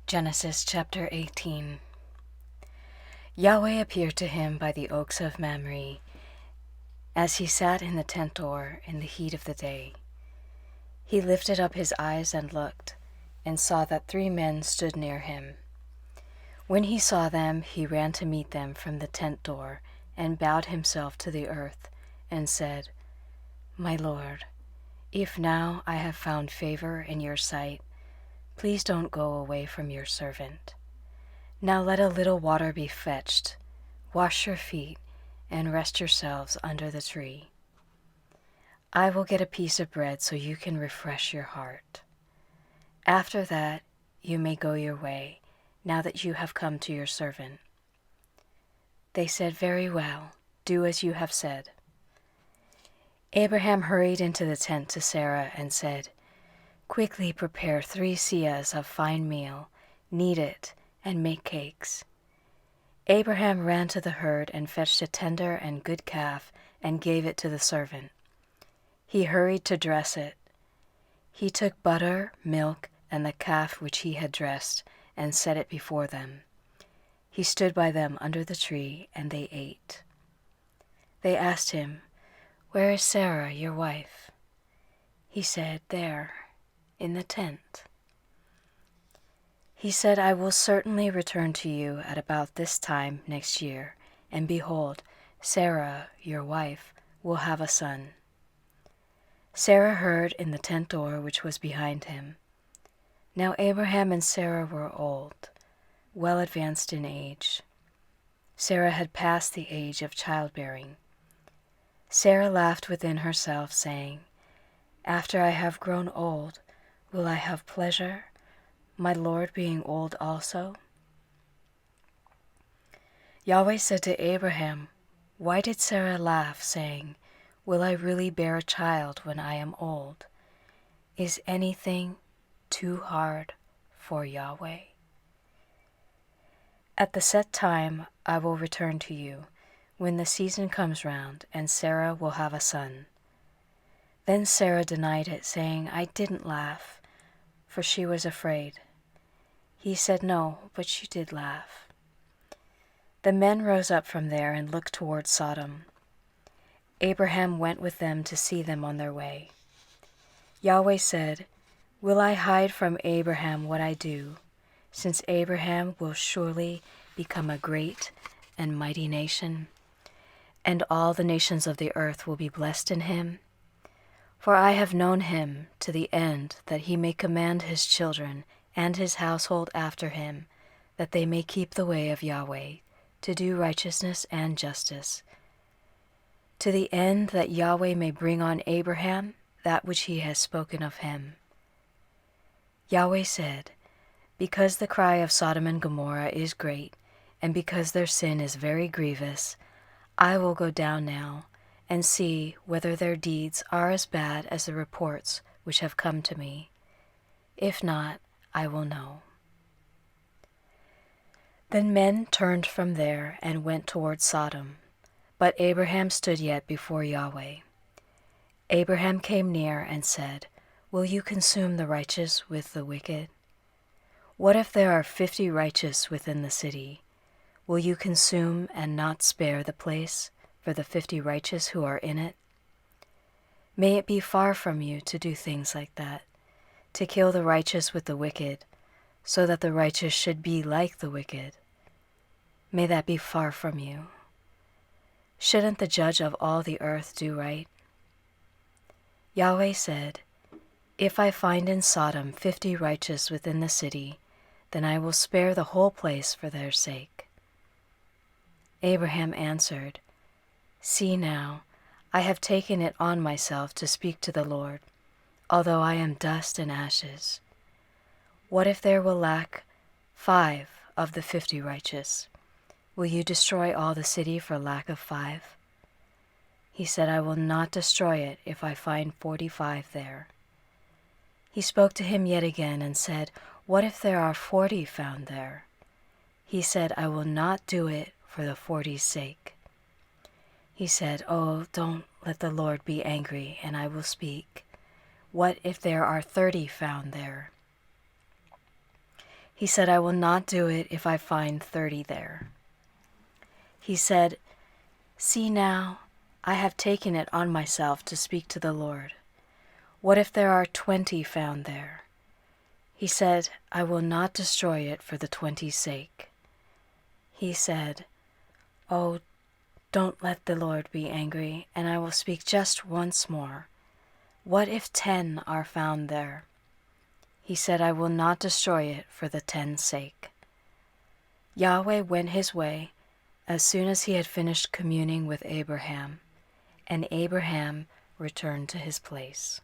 Genesis chapter 18. Yahweh appeared to him by the oaks of Mamre, as he sat in the tent door in the heat of the day. He lifted up his eyes and looked, and saw that 3 men stood near him. When he saw them, he ran to meet them from the tent door, and bowed himself to the earth, and said, "My Lord, if now I have found favor in your sight, please don't go away from your servant. Now let a little water be fetched, wash your feet, and rest yourselves under the tree. I will get a piece of bread so you can refresh your heart. After that, you may go your way, now that you have come to your servant." They said, "Very well, do as you have said." Abraham hurried into the tent to Sarah and said, "Quickly prepare 3 seahs of fine meal, knead it, and make cakes." Abraham ran to the herd and fetched a tender and good calf and gave it to the servant. He hurried to dress it. He took butter, milk, and the calf which he had dressed, and set it before them. He stood by them under the tree, and they ate. They asked him, "Where is Sarah, your wife?" He said, "There, in the tent." He said, "I will certainly return to you at about this time next year, and behold, Sarah, your wife, will have a son." Sarah heard in the tent door which was behind him. Now Abraham and Sarah were old, well advanced in age. Sarah had passed the age of childbearing. Sarah laughed within herself, saying, "After I have grown old, will I have pleasure, my Lord being old also?" Yahweh said to Abraham, "Why did Sarah laugh, saying, 'Will I really bear a child when I am old?' Is anything too hard for Yahweh?" At the set time I will return to you, when the season comes round, and Sarah will have a son." Then Sarah denied it, saying, "I didn't laugh," for she was afraid. He said, "No, but you did laugh." The men rose up from there and looked toward Sodom. Abraham went with them to see them on their way. Yahweh said, "Will I hide from Abraham what I do, since Abraham will surely become a great and mighty nation, and all the nations of the earth will be blessed in him? For I have known him to the end that he may command his children and his household after him, that they may keep the way of Yahweh, to do righteousness and justice, to the end that Yahweh may bring on Abraham that which he has spoken of him." Yahweh said, "Because the cry of Sodom and Gomorrah is great, and because their sin is very grievous, I will go down now and see whether their deeds are as bad as the reports which have come to me. If not, I will know." Then men turned from there and went toward Sodom, but Abraham stood yet before Yahweh. Abraham came near and said, "Will you consume the righteous with the wicked? What if there are 50 righteous within the city? Will you consume and not spare the place for the 50 righteous who are in it? May it be far from you to do things like that, to kill the righteous with the wicked, so that the righteous should be like the wicked. May that be far from you. Shouldn't the judge of all the earth do right?" Yahweh said, "If I find in Sodom 50 righteous within the city, then I will spare the whole place for their sake." Abraham answered, "See now, I have taken it on myself to speak to the Lord, although I am dust and ashes. What if there will lack 5 of the 50 righteous? Will you destroy all the city for lack of 5? He said, "I will not destroy it if I find 45 there." He spoke to him yet again and said, "What if there are 40 found there?" He said, "I will not do it for the 40's sake." He said, "Oh, don't let the Lord be angry, and I will speak. What if there are 30 found there?" He said, I will not do it if I find 30 there. He said, See now, I have taken it on myself to speak to the Lord. What if there are 20 found there? He said, I will not destroy it for the 20's sake. He said, Oh, don't let the Lord be angry, and I will speak just once more. What if 10 are found there? He said, I will not destroy it for the 10's sake. Yahweh went his way as soon as he had finished communing with Abraham, and Abraham returned to his place.